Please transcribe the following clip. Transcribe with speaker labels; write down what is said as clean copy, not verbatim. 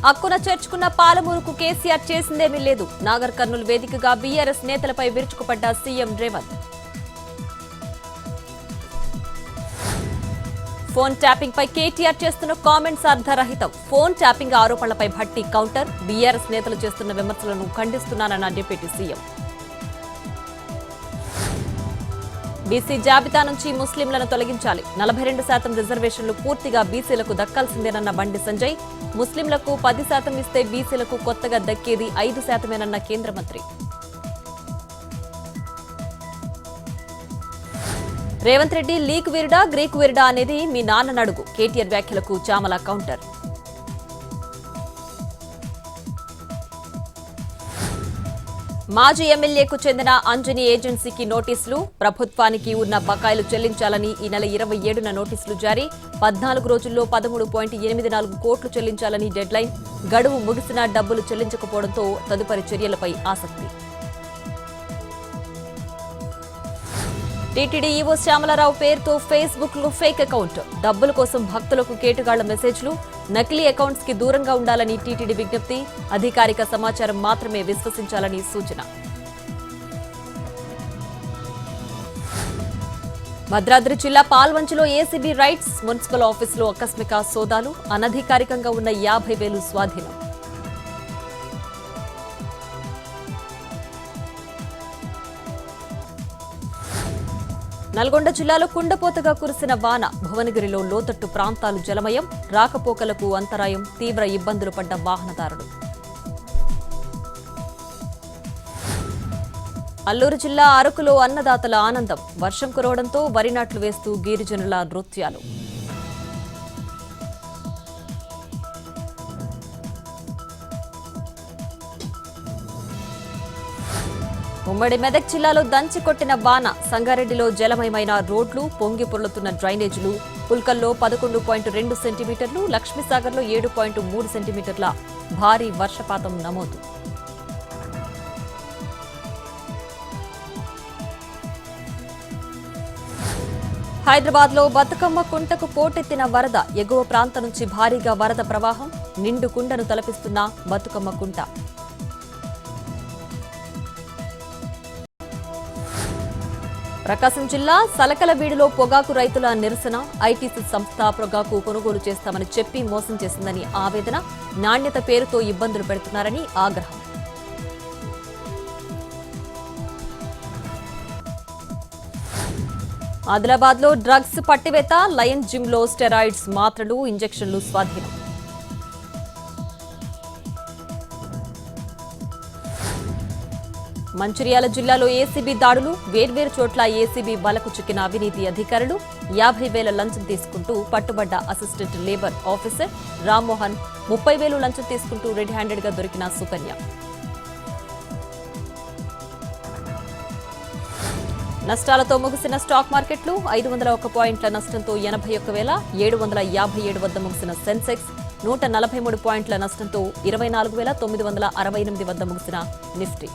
Speaker 1: హక్కున చేర్చుకున్న పాలమూరుకు కేసీఆర్ చేసిందేమీ లేదు. నాగర్ కర్నూలు వేదికగా బీఆర్ఎస్ నేతలపై విరుచుకుపడ్డ సీఎం రేవంత్. ఫోన్ ట్యాపింగ్ పై కేటీఆర్ చేస్తున్న కామెంట్స్ అర్ధరహితం. ఫోన్ ట్యాపింగ్ ఆరోపణలపై భట్టి కౌంటర్. బీఆర్ఎస్ నేతలు చేస్తున్న విమర్శలను ఖండిస్తున్నానన్న డిప్యూటీ సీఎం. బీసీ జాబితా నుంచి ముస్లింలను తొలగించాలి. 42% రిజర్వేషన్లు పూర్తిగా బీసీలకు దక్కాల్సిందేనన్న బండి సంజయ్. ముస్లింలకు 10% ఇస్తే బీసీలకు కొత్తగా దక్కేది 5%మేనన్న కేంద్ర మంత్రి. రేవంత్ రెడ్డి లీక్ వీరుడా గ్రీక్ వీరుడా అనేది మీ నాన్న నడుగు. కేటీఆర్ వ్యాఖ్యలకు చామల కౌంటర్. మాజీ ఎమ్మెల్యేకు చెందిన అంజనీ ఏజెన్సీకి నోటీసులు. ప్రభుత్వానికి ఉన్న బకాయిలు చెల్లించాలని ఈ నెల 27న నోటీసులు జారీ. 14 రోజుల్లో 13.84 కోట్లు చెల్లించాలని డెడ్లైన్. గడువు ముగిసినా డబ్బులు చెల్లించకపోవడంతో తదుపరి చర్యలపై ఆసక్తి. టీటీడీ ఈవో శ్యామలారావు పేరుతో ఫేస్బుక్ లో ఫేక్ అకౌంట్. డబ్బుల కోసం భక్తులకు కేటుగాళ్ల మెసేజ్లు. నకిలీ అకౌంట్స్ కి దూరంగా ఉండాలని టీటీడీ విజ్ఞప్తి. అధికారిక సమాచారం మాత్రమే విశ్వసించాలని సూచన. భద్రాద్రి జిల్లా పాల్వంచలో ఏసీబీ రైడ్స్. మున్సిపల్ ఆఫీసులో ఆకస్మిక సోదాలు. అనధికారికంగా ఉన్న 50,000 స్వాధీనం. నల్గొండ జిల్లాలో కుండపోతగా కురిసిన వాన. భువనగిరిలో లోతట్టు ప్రాంతాలు జలమయం. రాకపోకలకు అంతరాయం. తీవ్ర ఇబ్బందులు పడ్డ వాహనదారులు. అల్లూరు జిల్లా అరకులో అన్నదాతల ఆనందం. వర్షం కురవడంతో వరి నాట్లు వేస్తూ గిరిజనుల నృత్యాలు. ఉమ్మడి మెదక్ జిల్లాలో దంచి కొట్టిన వాన. సంగారెడ్డిలో జలమయమైన రోడ్లు. పొంగి పొర్లుతున్న డ్రైనేజీలు. పుల్కల్లో 11.2 సెంటీమీటర్లు. లక్ష్మీసాగర్లో 7.3 సెంటీమీటర్ల భారీ వర్షపాతం నమోదు. హైదరాబాద్లో బతుకమ్మ కుంటకు పోటెత్తిన వరద. ఎగువ ప్రాంతం నుంచి భారీగా వరద ప్రవాహం. నిండు కుండను తలపిస్తున్న బతుకమ్మ కుంట. ప్రకాశం జిల్లా సలకలవీడులో పొగాకు రైతుల నిరసన. ఐటీసీ సంస్థ పొగాకు కొనుగోలు చేస్తామని చెప్పి మోసం చేసిందని ఆవేదన. నాణ్యత పేరుతో ఇబ్బందులు పెడుతున్నారని ఆగ్రహం. ఆదిలాబాద్లో డ్రగ్స్ పట్టివేత. లయన్ జిమ్లో స్టెరాయిడ్స్ మాత్రలు ఇంజెక్షన్లు స్వాధీనం. మంచిర్యాల జిల్లాలో ఏసీబీ దాడులు. వేర్వేరు చోట్ల ఏసీబీ వలకు చిక్కిన అవినీతి అధికారులు. 50,000 లంచం తీసుకుంటూ పట్టుబడ్డ అసిస్టెంట్ లేబర్ ఆఫీసర్ రామ్మోహన్. 30,000 లంచం తీసుకుంటూ రెడ్ హ్యాండెడ్ గా దొరికిన సుకన్య. నష్టాలతో ముగిసిన స్టాక్ మార్కెట్లు. 501 పాయింట్ల నష్టంతో 81,757 వద్ద ముగిసిన సెన్సెక్స్. 143 పాయింట్ల నష్టంతో 24,968 వద్ద ముగిసిన నిఫ్టీ.